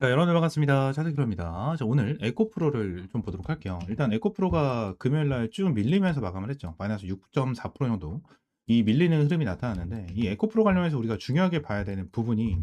자, 여러분들 반갑습니다. 차승기로입니다. 자, 오늘 에코프로를 좀 보도록 할게요. 일단 에코프로가 금요일 날 쭉 밀리면서 마감을 했죠. 마이너스 6.4% 정도. 이 밀리는 흐름이 나타나는데, 이 에코프로 관련해서 우리가 중요하게 봐야 되는 부분이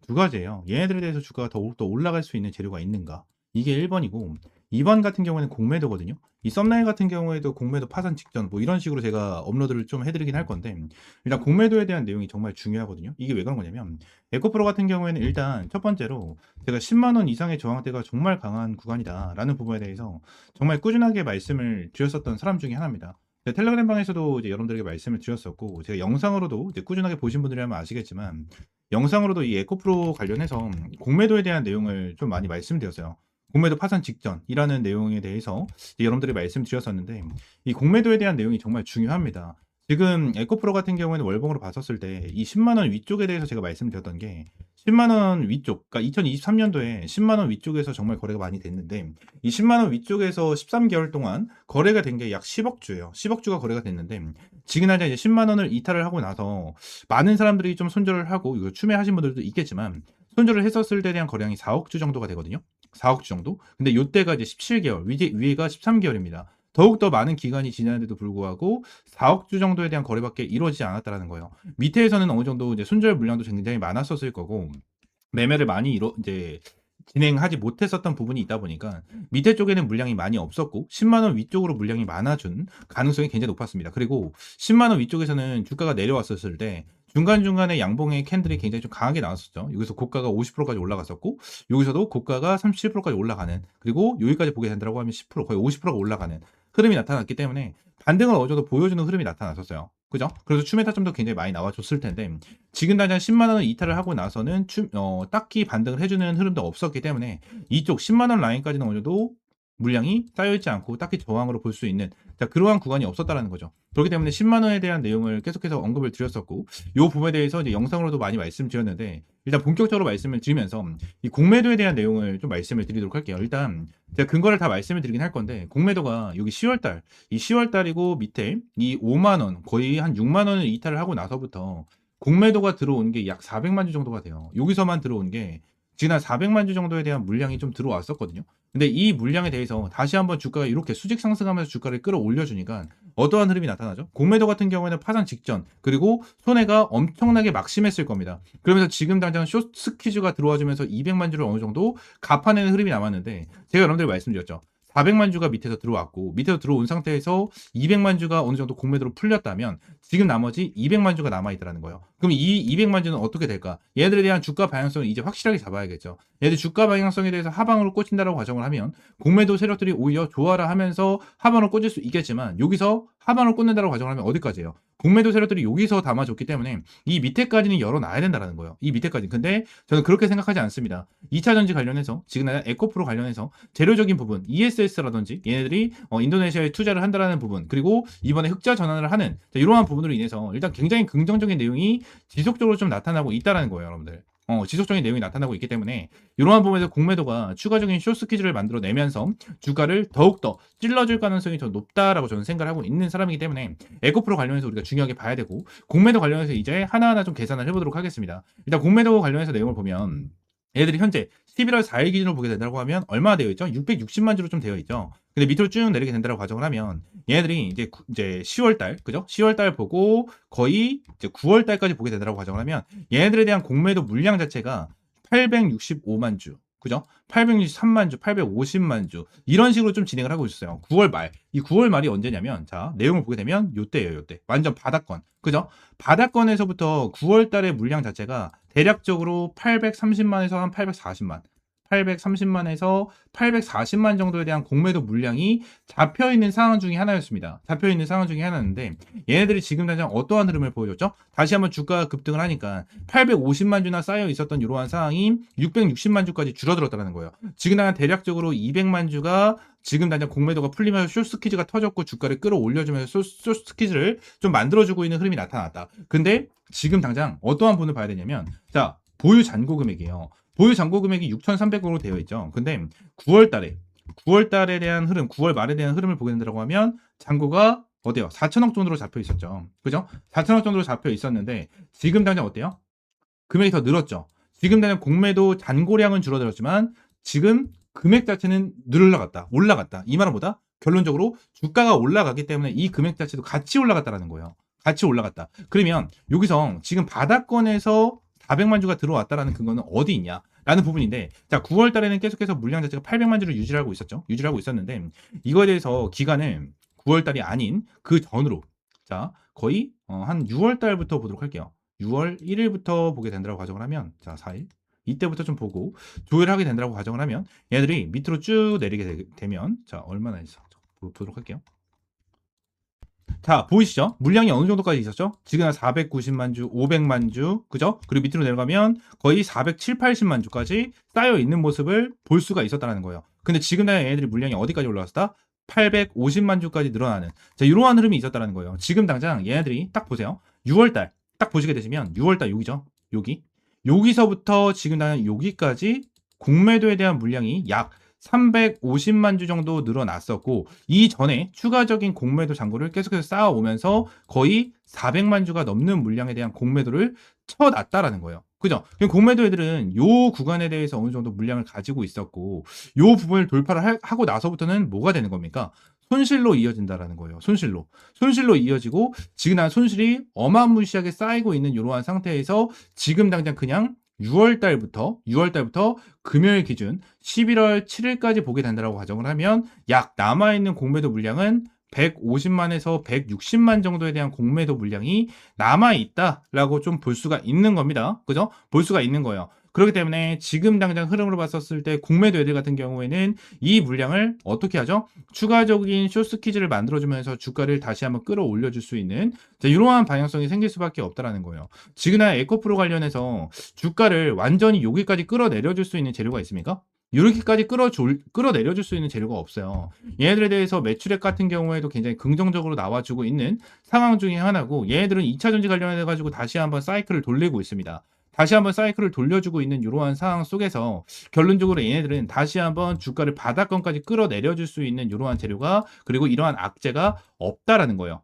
두 가지예요. 얘네들에 대해서 주가가 더욱더 올라갈 수 있는 재료가 있는가. 이게 1번이고, 2번 같은 경우에는 공매도거든요. 이 썸네일 같은 경우에도 공매도 파산 직전, 뭐 이런 식으로 제가 업로드를 좀 해드리긴 할 건데, 일단 공매도에 대한 내용이 정말 중요하거든요. 이게 왜 그런 거냐면, 에코프로 같은 경우에는 일단 첫 번째로 제가 10만 원 이상의 저항대가 정말 강한 구간이다라는 부분에 대해서 정말 꾸준하게 말씀을 드렸었던 사람 중에 하나입니다. 제 텔레그램 방에서도 이제 여러분들에게 말씀을 드렸었고, 제가 영상으로도 이제 꾸준하게 보신 분들이라면 아시겠지만, 영상으로도 이 에코프로 관련해서 공매도에 대한 내용을 좀 많이 말씀드렸어요. 공매도 파산 직전이라는 내용에 대해서 이제 여러분들이 말씀드렸었는데, 이 공매도에 대한 내용이 정말 중요합니다. 지금 에코프로 같은 경우에는 월봉으로 봤었을 때 이 10만 원 위쪽에 대해서 제가 말씀드렸던 게 10만 원 위쪽, 그러니까 2023년도에 10만 원 위쪽에서 정말 거래가 많이 됐는데 이 10만 원 위쪽에서 13개월 동안 거래가 된 게 약 10억 주예요. 10억 주가 거래가 됐는데 지금 현재 이제 10만 원을 이탈을 하고 나서 많은 사람들이 좀 손절을 하고 이거 추매하신 분들도 있겠지만 손절을 했었을 때 대한 거래량이 4억 주 정도가 되거든요. 4억 주 정도. 근데 요때가 이제 17개월, 위가 13개월입니다. 더욱더 많은 기간이 지났는데도 불구하고 4억 주 정도에 대한 거래밖에 이루어지지 않았다라는 거예요. 밑에서는 어느 정도 이제 손절 물량도 굉장히 많았었을 거고 매매를 많이 이제 진행하지 못했었던 부분이 있다 보니까 밑에 쪽에는 물량이 많이 없었고 10만 원 위쪽으로 물량이 많아준 가능성이 굉장히 높았습니다. 그리고 10만 원 위쪽에서는 주가가 내려왔었을 때 중간중간에 양봉의 캔들이 굉장히 좀 강하게 나왔었죠. 여기서 고가가 50%까지 올라갔었고 여기서도 고가가 37%까지 올라가는, 그리고 여기까지 보게 된다고 하면 10% 거의 50%가 올라가는 흐름이 나타났기 때문에 반등을 어느 정도 보여주는 흐름이 나타났었어요. 그죠? 그래서 추매 타점도 굉장히 많이 나와줬을 텐데 지금 당장 10만 원을 이탈을 하고 나서는 딱히 반등을 해주는 흐름도 없었기 때문에 이쪽 10만 원 라인까지는 어느 정도 물량이 쌓여있지 않고 딱히 저항으로 볼 수 있는, 자, 그러한 구간이 없었다라는 거죠. 그렇기 때문에 10만 원에 대한 내용을 계속해서 언급을 드렸었고 이 부분에 대해서 이제 영상으로도 많이 말씀드렸는데 일단 본격적으로 말씀을 드리면서 이 공매도에 대한 내용을 좀 말씀을 드리도록 할게요. 일단 제가 근거를 다 말씀을 드리긴 할 건데 공매도가 여기 10월달, 이 10월달이고 밑에 이 5만 원, 거의 한 6만 원을 이탈을 하고 나서부터 공매도가 들어온 게 약 400만 주 정도가 돼요. 여기서만 들어온 게 지난 400만 주 정도에 대한 물량이 좀 들어왔었거든요. 근데 이 물량에 대해서 다시 한번 주가가 이렇게 수직 상승하면서 주가를 끌어올려 주니까 어떠한 흐름이 나타나죠? 공매도 같은 경우에는 파산 직전, 그리고 손해가 엄청나게 막심했을 겁니다. 그러면서 지금 당장 숏 스퀴즈가 들어와 주면서 200만 주를 어느 정도 갚아내는 흐름이 남았는데 제가 여러분들 말씀드렸죠. 400만 주가 밑에서 들어왔고 밑에서 들어온 상태에서 200만 주가 어느 정도 공매도로 풀렸다면 지금 나머지 200만 주가 남아있다는 거예요. 그럼 이 200만 주는 어떻게 될까? 얘들에 대한 주가 방향성을 이제 확실하게 잡아야겠죠. 얘들 주가 방향성에 대해서 하방으로 꽂힌다라고 가정을 하면 공매도 세력들이 오히려 좋아라 하면서 하방으로 꽂을 수 있겠지만 여기서 하방으로 꽂는다라고 가정을 하면 어디까지예요? 공매도 세력들이 여기서 담아줬기 때문에 이 밑에까지는 열어놔야 된다는 거예요. 이 밑에까지. 근데 저는 그렇게 생각하지 않습니다. 2차전지 관련해서 지금 에코프로 관련해서 재료적인 부분 ESS라든지 얘네들이 인도네시아에 투자를 한다라는 부분, 그리고 이번에 흑자 전환을 하는 이러한 부분으로 인해서 일단 굉장히 긍정적인 내용이 지속적으로 좀 나타나고 있다라는 거예요, 여러분들. 지속적인 내용이 나타나고 있기 때문에 이러한 부분에서 공매도가 추가적인 숏스퀴즈를 만들어내면서 주가를 더욱더 찔러줄 가능성이 더 높다라고 저는 생각을 하고 있는 사람이기 때문에 에코프로 관련해서 우리가 중요하게 봐야 되고 공매도 관련해서 이제 하나하나 좀 계산을 해보도록 하겠습니다. 일단 공매도 관련해서 내용을 보면 얘들이 현재 11월 4일 기준으로 보게 된다고 하면 얼마나 되어 있죠? 660만 주로 좀 되어 있죠. 근데 밑으로 쭉 내리게 된다고 가정을 하면 얘네들이 이제 10월 달, 그죠? 10월 달 보고 거의 이제 9월 달까지 보게 된다고 가정을 하면 얘네들에 대한 공매도 물량 자체가 865만 주. 그죠? 863만 주, 850만 주 이런 식으로 좀 진행을 하고 있었어요. 9월 말. 이 9월 말이 언제냐면 자, 내용을 보게 되면 요때예요, 요때. 완전 바닥권. 그죠? 바닥권에서부터 9월 달의 물량 자체가 대략적으로 830만에서 한 840만. 830만에서 840만 정도에 대한 공매도 물량이 잡혀있는 상황 중에 하나였습니다. 잡혀있는 상황 중에 하나인데 얘네들이 지금 당장 어떠한 흐름을 보여줬죠? 다시 한번 주가가 급등을 하니까 850만 주나 쌓여 있었던 이러한 상황이 660만 주까지 줄어들었다는 거예요. 지금 당장 대략적으로 200만 주가 지금 당장 공매도가 풀리면서 숏스퀴즈가 터졌고 주가를 끌어올려주면서 숏스퀴즈를 좀 만들어주고 있는 흐름이 나타났다. 근데 지금 당장 어떠한 부분을 봐야 되냐면 자, 보유 잔고 금액이에요. 보유 잔고 금액이 6,300억으로 되어 있죠. 근데 9월 달에 대한 흐름, 9월 말에 대한 흐름을 보게 된다고 하면 잔고가 어때요? 4천억 정도로 잡혀 있었죠. 그죠? 4천억 정도로 잡혀 있었는데 지금 당장 어때요? 금액이 더 늘었죠. 지금 당장 공매도 잔고량은 줄어들었지만 지금 금액 자체는 올라갔다. 이 말은 뭐다? 결론적으로 주가가 올라갔기 때문에 이 금액 자체도 같이 올라갔다라는 거예요. 같이 올라갔다. 그러면 여기서 지금 바닥권에서 400만 주가 들어왔다라는 근거는 어디 있냐? 라는 부분인데, 자, 9월 달에는 계속해서 물량 자체가 800만 주를 유지를 하고 있었죠. 유지를 하고 있었는데, 이거에 대해서 기간은 9월 달이 아닌 그 전으로, 자, 거의 한 6월 달부터 보도록 할게요. 6월 1일부터 보게 된다고 가정을 하면, 자, 4일. 이때부터 좀 보고 조회를 하게 된다고 가정을 하면 얘들이 밑으로 쭉 내리게 되면, 자, 얼마나 있어? 보도록 할게요. 자, 보이시죠? 물량이 어느 정도까지 있었죠? 지금 한 490만 주, 500만 주, 그죠? 그리고 밑으로 내려가면 거의 470, 80만 주까지 쌓여 있는 모습을 볼 수가 있었다는 거예요. 근데 지금 얘네들이 물량이 어디까지 올라왔다? 850만 주까지 늘어나는, 자, 이러한 흐름이 있었다는 거예요. 지금 당장 얘네들이 딱 보세요. 6월달 딱 보시게 되시면 6월달 여기죠? 여기서부터 지금 당장 여기까지 공매도에 대한 물량이 약 350만 주 정도 늘어났었고, 이전에 추가적인 공매도 잔고를 계속해서 쌓아오면서 거의 400만 주가 넘는 물량에 대한 공매도를 쳐놨다라는 거예요. 그죠? 공매도 애들은 요 구간에 대해서 어느 정도 물량을 가지고 있었고, 요 부분을 돌파를 하고 나서부터는 뭐가 되는 겁니까? 손실로 이어진다라는 거예요. 손실로 이어지고, 지금 난 손실이 어마무시하게 쌓이고 있는 이러한 상태에서 지금 당장 그냥 6월 달부터 금요일 기준 11월 7일까지 보게 된다고 가정을 하면 약 남아있는 공매도 물량은 150만에서 160만 정도에 대한 공매도 물량이 남아있다라고 좀 볼 수가 있는 겁니다. 그죠? 볼 수가 있는 거예요. 그렇기 때문에 지금 당장 흐름으로 봤었을 때 공매도 애들 같은 경우에는 이 물량을 어떻게 하죠? 추가적인 쇼스퀴즈를 만들어주면서 주가를 다시 한번 끌어올려줄 수 있는, 자, 이러한 방향성이 생길 수밖에 없다라는 거예요. 지금이나 에코프로 관련해서 주가를 완전히 여기까지 끌어내려줄 수 있는 재료가 있습니까? 이렇게까지 끌어내려줄 수 있는 재료가 없어요. 얘네들에 대해서 매출액 같은 경우에도 굉장히 긍정적으로 나와주고 있는 상황 중에 하나고, 얘네들은 2차전지 관련해가지고 다시 한번 사이클을 돌리고 있습니다. 다시 한번 사이클을 돌려주고 있는 이러한 상황 속에서 결론적으로 얘네들은 다시 한번 주가를 바닥권까지 끌어내려줄 수 있는 이러한 재료가, 그리고 이러한 악재가 없다라는 거예요.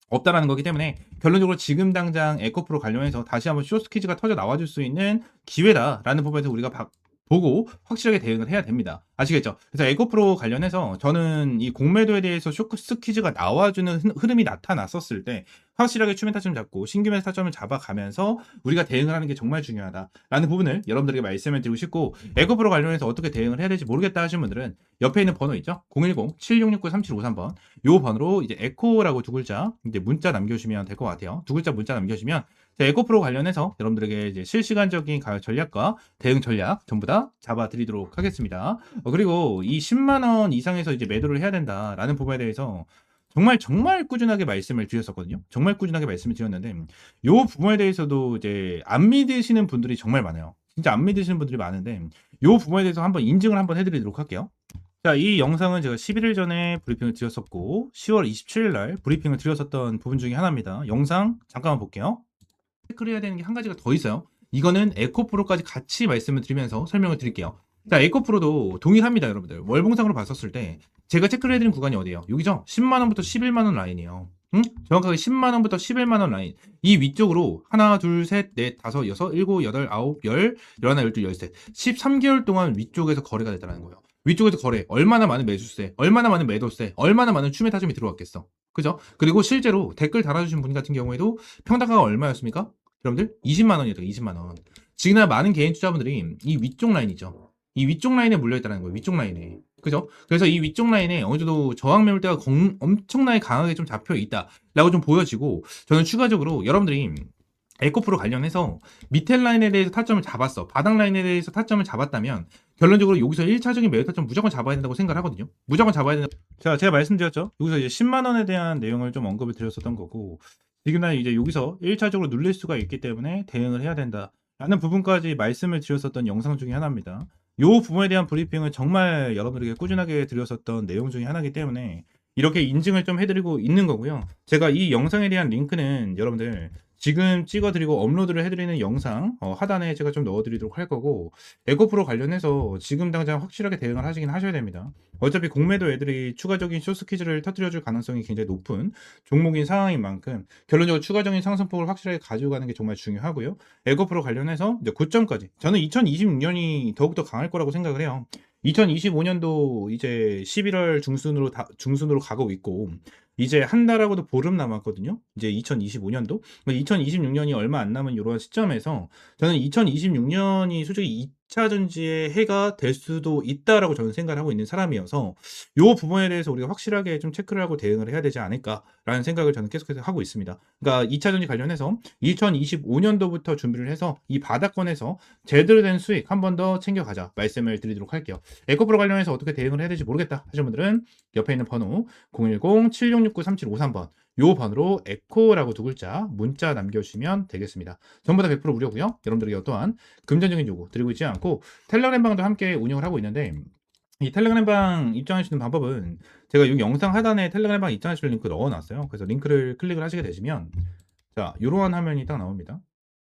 없다라는 거기 때문에 결론적으로 지금 당장 에코프로 관련해서 다시 한번 쇼스퀴즈가 터져 나와줄 수 있는 기회다라는 부분에서 우리가 보고 확실하게 대응을 해야 됩니다. 아시겠죠? 그래서 에코프로 관련해서 저는 이 공매도에 대해서 쇼스퀴즈가 나와주는 흐름이 나타났었을 때 확실하게 추면 타점 잡고 신규 매수 타점을 잡아가면서 우리가 대응을 하는 게 정말 중요하다라는 부분을 여러분들에게 말씀을 드리고 싶고, 에코프로 관련해서 어떻게 대응을 해야 될지 모르겠다 하시는 분들은 옆에 있는 번호 있죠? 010-7669-3753번 요 번호로 이제 에코라고 두 글자 이제 문자 남겨주시면 될 것 같아요. 두 글자 문자 남겨주시면 에코프로 관련해서 여러분들에게 이제 실시간적인 가격 전략과 대응 전략 전부 다 잡아드리도록 하겠습니다. 그리고 이 10만 원 이상에서 이제 매도를 해야 된다라는 부분에 대해서 정말 꾸준하게 말씀을 드렸었거든요. 정말 꾸준하게 말씀을 드렸는데, 요 부분에 대해서도 이제 안 믿으시는 분들이 정말 많아요. 진짜 안 믿으시는 분들이 많은데, 요 부분에 대해서 한번 인증을 한번 해드리도록 할게요. 자, 이 영상은 제가 11일 전에 브리핑을 드렸었고 10월 27일 날 브리핑을 드렸었던 부분 중에 하나입니다. 영상 잠깐만 볼게요. 체크를 해야 되는 게 한 가지가 더 있어요. 이거는 에코프로까지 같이 말씀을 드리면서 설명을 드릴게요. 자, 에코프로도 동일합니다, 여러분들. 월봉상으로 봤었을 때 제가 체크를 해드린 구간이 어디예요? 여기죠? 10만원부터 11만원 라인이에요. 응? 정확하게 10만원부터 11만원 라인. 이 위쪽으로 하나, 둘, 셋, 넷, 다섯, 여섯, 일곱, 여덟, 아홉, 열, 열하나, 열둘, 열셋. 13개월 동안 위쪽에서 거래가 됐다는 거예요. 위쪽에서 거래. 얼마나 많은 매수세, 얼마나 많은 매도세, 얼마나 많은 추매 타점이 들어왔겠어. 그죠? 그리고 실제로 댓글 달아주신 분 같은 경우에도 평당가가 얼마였습니까? 여러분들 20만원이었다. 20만원. 지금이나 많은 개인 투자분들이 이 위쪽 라인이죠. 이 위쪽 라인에 물려있다는 거예요. 위쪽 라인에. 그죠? 그래서 이 위쪽 라인에 어느 정도 저항 매물대가 엄청나게 강하게 좀 잡혀 있다라고 좀 보여지고, 저는 추가적으로 여러분들이 에코프로 관련해서 밑에 라인에 대해서 타점을 잡았어. 바닥 라인에 대해서 타점을 잡았다면 결론적으로 여기서 1차적인 매도 타점 무조건 잡아야 된다고 생각을 하거든요. 무조건 잡아야 된다. 자, 제가 말씀드렸죠. 여기서 이제 10만 원에 대한 내용을 좀 언급을 드렸었던 거고, 지금은 이제 여기서 1차적으로 눌릴 수가 있기 때문에 대응을 해야 된다라는 부분까지 말씀을 드렸었던 영상 중에 하나입니다. 이 부분에 대한 브리핑은 정말 여러분들에게 꾸준하게 드렸었던 내용 중에 하나이기 때문에 이렇게 인증을 좀 해드리고 있는 거고요. 제가 이 영상에 대한 링크는 여러분들 지금 찍어드리고 업로드를 해드리는 영상 하단에 제가 좀 넣어드리도록 할 거고, 에코프로 관련해서 지금 당장 확실하게 대응을 하시긴 하셔야 됩니다. 어차피 공매도 애들이 추가적인 쇼스 퀴즈를 터뜨려줄 가능성이 굉장히 높은 종목인 상황인 만큼 결론적으로 추가적인 상승폭을 확실하게 가지고 가는 게 정말 중요하고요. 에코프로 관련해서 이제 고점까지 저는 2026년이 더욱더 강할 거라고 생각을 해요. 2025년도 이제 11월 중순으로 가고 있고, 이제 한 달하고도 보름 남았거든요. 이제 2025년도. 2026년이 얼마 안 남은 이런 시점에서 저는 2026년이 솔직히 2차 전지의 해가 될 수도 있다라고 저는 생각을 하고 있는 사람이어서 이 부분에 대해서 우리가 확실하게 좀 체크를 하고 대응을 해야 되지 않을까라는 생각을 저는 계속해서 하고 있습니다. 그러니까 2차 전지 관련해서 2025년도부터 준비를 해서 이 바닥권에서 제대로 된 수익 한 번 더 챙겨가자 말씀을 드리도록 할게요. 에코프로 관련해서 어떻게 대응을 해야 될지 모르겠다 하시는 분들은 옆에 있는 번호 010-7669-3753번 요 번호로 에코라고 두 글자 문자 남겨주시면 되겠습니다. 전부 다 100% 무료고요. 여러분들에게 어떠한 금전적인 요구 드리고 있지 않고 텔레그램방도 함께 운영을 하고 있는데, 이 텔레그램방 입장하시는 방법은 제가 여기 영상 하단에 텔레그램방 입장하실 링크 넣어놨어요. 그래서 링크를 클릭을 하시게 되시면 자 이러한 화면이 딱 나옵니다.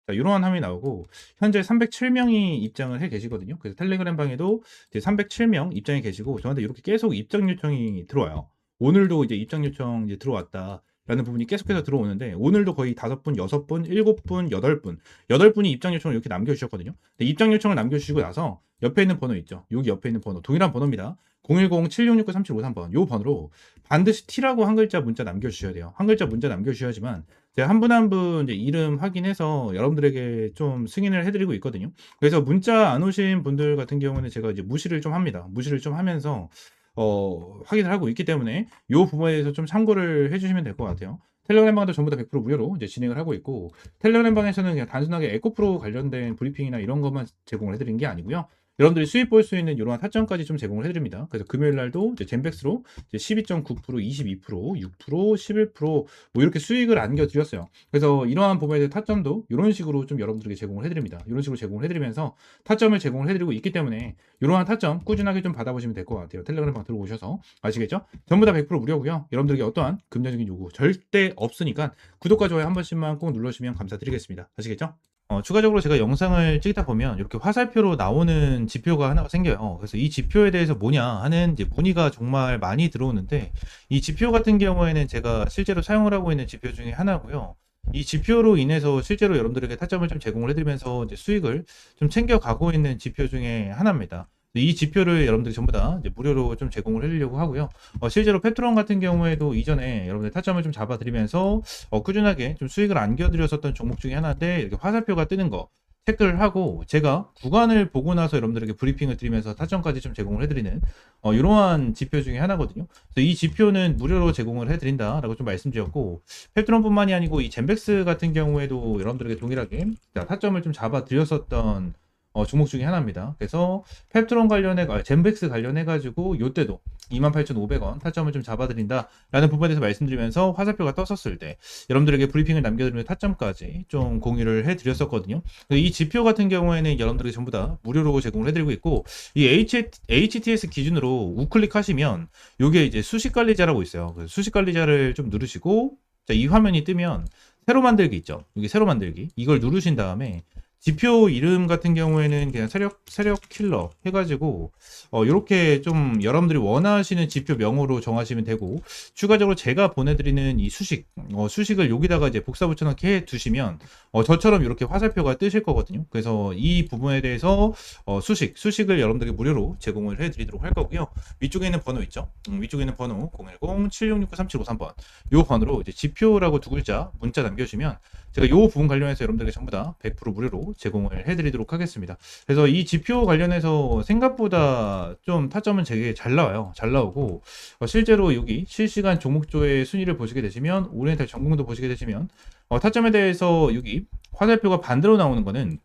자, 이러한 화면이 나오고 현재 307명이 입장을 해 계시거든요. 그래서 텔레그램 방에도 이제 307명 입장이 계시고 저한테 이렇게 계속 입장 요청이 들어와요. 오늘도 이제 입장 요청 이제 들어왔다라는 부분이 계속해서 들어오는데, 오늘도 거의 5분, 6분, 7분, 8분, 8분이 입장 요청을 이렇게 남겨주셨거든요. 근데 입장 요청을 남겨주시고 나서 옆에 있는 번호 있죠. 여기 옆에 있는 번호 동일한 번호입니다. 010-7669-3753번 요 번호로 반드시 T라고 한 글자 문자 남겨주셔야 돼요. 한 글자 문자 남겨주셔야지만 제가 한 분 한 분 이제 이름 확인해서 여러분들에게 좀 승인을 해드리고 있거든요. 그래서 문자 안 오신 분들 같은 경우는 제가 이제 무시를 좀 합니다. 무시를 좀 하면서 확인을 하고 있기 때문에 이 부분에 대해서 좀 참고를 해주시면 될 것 같아요. 텔레그램 방도 전부 다 100% 무료로 이제 진행을 하고 있고, 텔레그램 방에서는 그냥 단순하게 에코프로 관련된 브리핑이나 이런 것만 제공을 해드리는 게 아니고요. 여러분들이 수익 볼 수 있는 이러한 타점까지 좀 제공을 해드립니다. 그래서 금요일 날도 이제 젠백스로 12.9%, 22%, 6%, 11%뭐 이렇게 수익을 안겨드렸어요. 그래서 이러한 부분에 대한 타점도 이런 식으로 좀 여러분들에게 제공을 해드립니다. 이런 식으로 제공을 해드리면서 타점을 제공을 해드리고 있기 때문에 이러한 타점 꾸준하게 좀 받아보시면 될 것 같아요. 텔레그램 방 들어오셔서 아시겠죠? 전부 다 100% 무료고요. 여러분들에게 어떠한 금전적인 요구 절대 없으니까 구독과 좋아요 한 번씩만 꼭 눌러주시면 감사드리겠습니다. 아시겠죠? 추가적으로 제가 영상을 찍다 보면 이렇게 화살표로 나오는 지표가 하나가 생겨요. 그래서 이 지표에 대해서 뭐냐 하는 이제 문의가 정말 많이 들어오는데, 이 지표 같은 경우에는 제가 실제로 사용을 하고 있는 지표 중에 하나고요. 이 지표로 인해서 실제로 여러분들에게 타점을 좀 제공을 해드리면서 이제 수익을 좀 챙겨가고 있는 지표 중에 하나입니다. 이 지표를 여러분들이 전부 다 이제 무료로 좀 제공을 해드리려고 하고요. 실제로 페트론 같은 경우에도 이전에 여러분들 타점을 좀 잡아드리면서 꾸준하게 좀 수익을 안겨드렸었던 종목 중에 하나인데, 이렇게 화살표가 뜨는 거 체크를 하고 제가 구간을 보고 나서 여러분들에게 브리핑을 드리면서 타점까지 좀 제공을 해드리는 이러한 지표 중에 하나거든요. 그래서 이 지표는 무료로 제공을 해드린다라고 좀 말씀드렸고, 페트론뿐만이 아니고 이 젠백스 같은 경우에도 여러분들에게 동일하게 타점을 좀 잡아드렸었던 종목 중에 하나입니다. 그래서 펩트론 젠백스 관련해가지고 요때도 28,500원 타점을 좀 잡아드린다라는 부분에 대해서 말씀드리면서 화살표가 떴었을 때 여러분들에게 브리핑을 남겨드리는 타점까지 좀 공유를 해드렸었거든요. 이 지표 같은 경우에는 여러분들에게 전부 다 무료로 제공을 해드리고 있고, 이 HTS 기준으로 우클릭하시면 요게 이제 수식관리자라고 있어요. 수식 관리자를 좀 누르시고, 자, 이 화면이 뜨면 새로 만들기 있죠. 여기 새로 만들기 이걸 누르신 다음에 지표 이름 같은 경우에는 그냥 세력 킬러 해가지고 이렇게 좀 여러분들이 원하시는 지표 명으로 정하시면 되고, 추가적으로 제가 보내드리는 이 수식을 여기다가 이제 복사 붙여넣기 해 두시면 저처럼 이렇게 화살표가 뜨실 거거든요. 그래서 이 부분에 대해서 수식을 여러분들에게 무료로 제공을 해드리도록 할 거고요. 위쪽에 있는 번호 있죠. 위쪽에 있는 번호 010-7669-3753번 요 번호로 이제 지표라고 두 글자 문자 남겨주시면 제가 이 부분 관련해서 여러분들에게 전부 다 100% 무료로 제공을 해드리도록 하겠습니다. 그래서 이 지표 관련해서 생각보다 좀 타점은 되게 잘 나와요. 잘 나오고 실제로 여기 실시간 종목조의 순위를 보시게 되시면, 오리엔탈 전공도 보시게 되시면 타점에 대해서 여기 화살표가 반대로 나오는 거는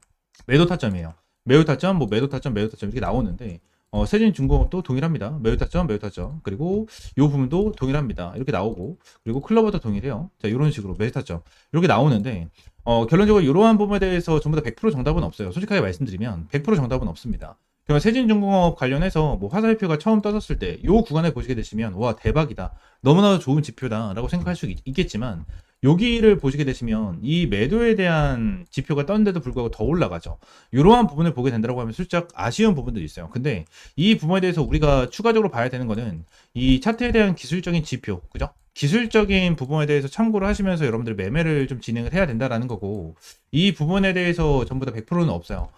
매도 타점이에요. 매도 타점, 매도 타점, 매도 타점 이렇게 나오는데 세진중공업도 동일합니다. 매도 타점, 매도 타점. 그리고 이 부분도 동일합니다. 이렇게 나오고, 그리고 클로버도 동일해요. 자, 이런 식으로 매도 타점 이렇게 나오는데 결론적으로 이러한 부분에 대해서 전부 다 100% 정답은 없어요. 솔직하게 말씀드리면 100% 정답은 없습니다. 그러면 세진중공업 관련해서 화살표가 처음 떠졌을 때 이 구간에 보시게 되시면 와 대박이다, 너무나도 좋은 지표다 라고 생각할 수 있겠지만, 여기를 보시게 되시면 이 매도에 대한 지표가 떴는데도 불구하고 더 올라가죠. 이러한 부분을 보게 된다고 하면 살짝 아쉬운 부분도 있어요. 근데 이 부분에 대해서 우리가 추가적으로 봐야 되는 거는 이 차트에 대한 기술적인 지표, 그죠? 기술적인 부분에 대해서 참고를 하시면서 여러분들 매매를 좀 진행을 해야 된다라는 거고, 이 부분에 대해서 전부 다 100%는 없어요.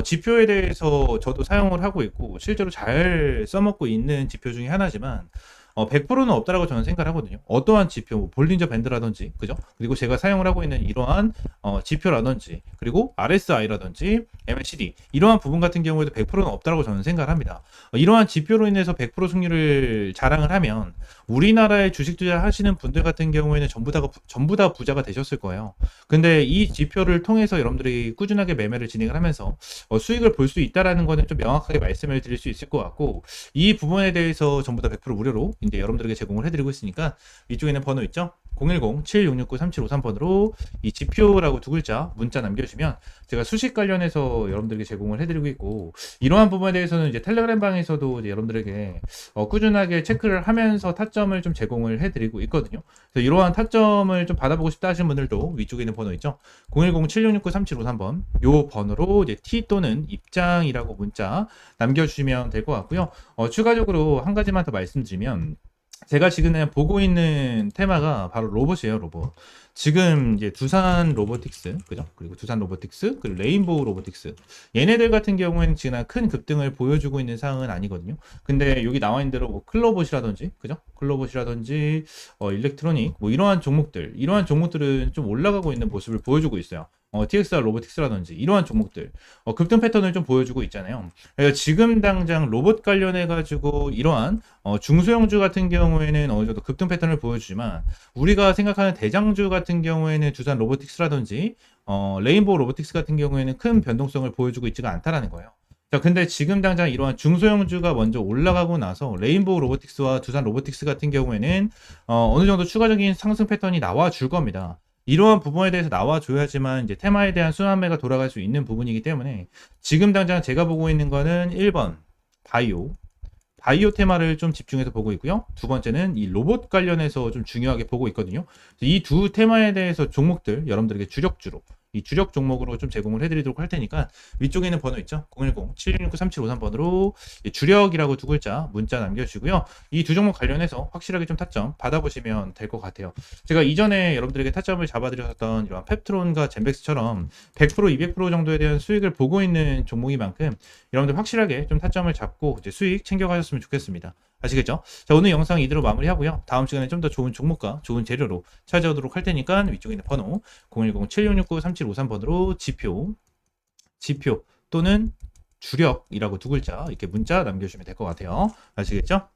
지표에 대해서 저도 사용을 하고 있고 실제로 잘 써먹고 있는 지표 중에 하나지만 100%는 없다라고 저는 생각을 하거든요. 어떠한 지표, 뭐 볼린저 밴드라든지, 그죠? 그리고 제가 사용을 하고 있는 이러한 지표라든지, 그리고 RSI라든지, MACD 이러한 부분 같은 경우에도 100%는 없다라고 저는 생각을 합니다. 이러한 지표로 인해서 100% 승률을 자랑을 하면 우리나라에 주식 투자하시는 분들 같은 경우에는 전부 다 부자가 되셨을 거예요. 근데 이 지표를 통해서 여러분들이 꾸준하게 매매를 진행을 하면서 수익을 볼 수 있다라는 거는 좀 명확하게 말씀을 드릴 수 있을 것 같고, 이 부분에 대해서 전부 다 100% 무료로 이제 여러분들에게 제공을 해드리고 있으니까 위쪽에는 번호 있죠? 010-7669-3753번으로 이 지표라고 두 글자 문자 남겨주시면 제가 수식 관련해서 여러분들에게 제공을 해드리고 있고, 이러한 부분에 대해서는 이제 텔레그램 방에서도 이제 여러분들에게 꾸준하게 체크를 하면서 타점을 좀 제공을 해드리고 있거든요. 그래서 이러한 타점을 좀 받아보고 싶다 하시는 분들도 위쪽에 있는 번호 있죠? 010-7669-3753번 요 번호로 이제 T 또는 입장이라고 문자 남겨주시면 될 것 같고요. 추가적으로 한 가지만 더 말씀드리면, 제가 지금 보고 있는 테마가 바로 로봇이에요, 로봇. 지금 이제 두산 로보틱스, 그죠? 그리고 두산 로보틱스, 그리고 레인보우 로보틱스. 얘네들 같은 경우에는 지금 큰 급등을 보여주고 있는 상황은 아니거든요. 근데 여기 나와 있는 대로 뭐 클로봇이라든지, 그죠? 클로봇이라든지, 일렉트로닉, 뭐 이러한 종목들은 좀 올라가고 있는 모습을 보여주고 있어요. TXR 로보틱스라든지 이러한 종목들 급등 패턴을 좀 보여주고 있잖아요. 그래서 지금 당장 로봇 관련해 가지고 이러한 중소형주 같은 경우에는 어느 정도 급등 패턴을 보여주지만, 우리가 생각하는 대장주 같은 경우에는 두산 로보틱스라든지 레인보우 로보틱스 같은 경우에는 큰 변동성을 보여주고 있지가 않다라는 거예요. 자, 근데 지금 당장 이러한 중소형주가 먼저 올라가고 나서 레인보우 로보틱스와 두산 로보틱스 같은 경우에는 어느 정도 추가적인 상승 패턴이 나와 줄 겁니다. 이러한 부분에 대해서 나와줘야지만 이제 테마에 대한 순환매가 돌아갈 수 있는 부분이기 때문에, 지금 당장 제가 보고 있는 거는 1번 바이오 테마를 좀 집중해서 보고 있고요. 두 번째는 이 로봇 관련해서 좀 중요하게 보고 있거든요. 이 두 테마에 대해서 종목들 여러분들에게 주력주로, 이 주력 종목으로 좀 제공을 해드리도록 할 테니까 위쪽에 있는 번호 있죠? 010-7669-3753번으로 주력이라고 두 글자 문자 남겨주시고요. 이 두 종목 관련해서 확실하게 좀 타점 받아보시면 될 것 같아요. 제가 이전에 여러분들에게 타점을 잡아드렸던 이런 펩트론과 젠백스처럼 100%, 200% 정도에 대한 수익을 보고 있는 종목인 만큼 여러분들 확실하게 좀 타점을 잡고 이제 수익 챙겨가셨으면 좋겠습니다. 아시겠죠? 자, 오늘 영상 이대로 마무리하고요. 다음 시간에 좀 더 좋은 종목과 좋은 재료로 찾아오도록 할 테니까 위쪽에 있는 번호 010-7669-3753번으로 지표 또는 주력이라고 두 글자 이렇게 문자 남겨주시면 될 것 같아요. 아시겠죠?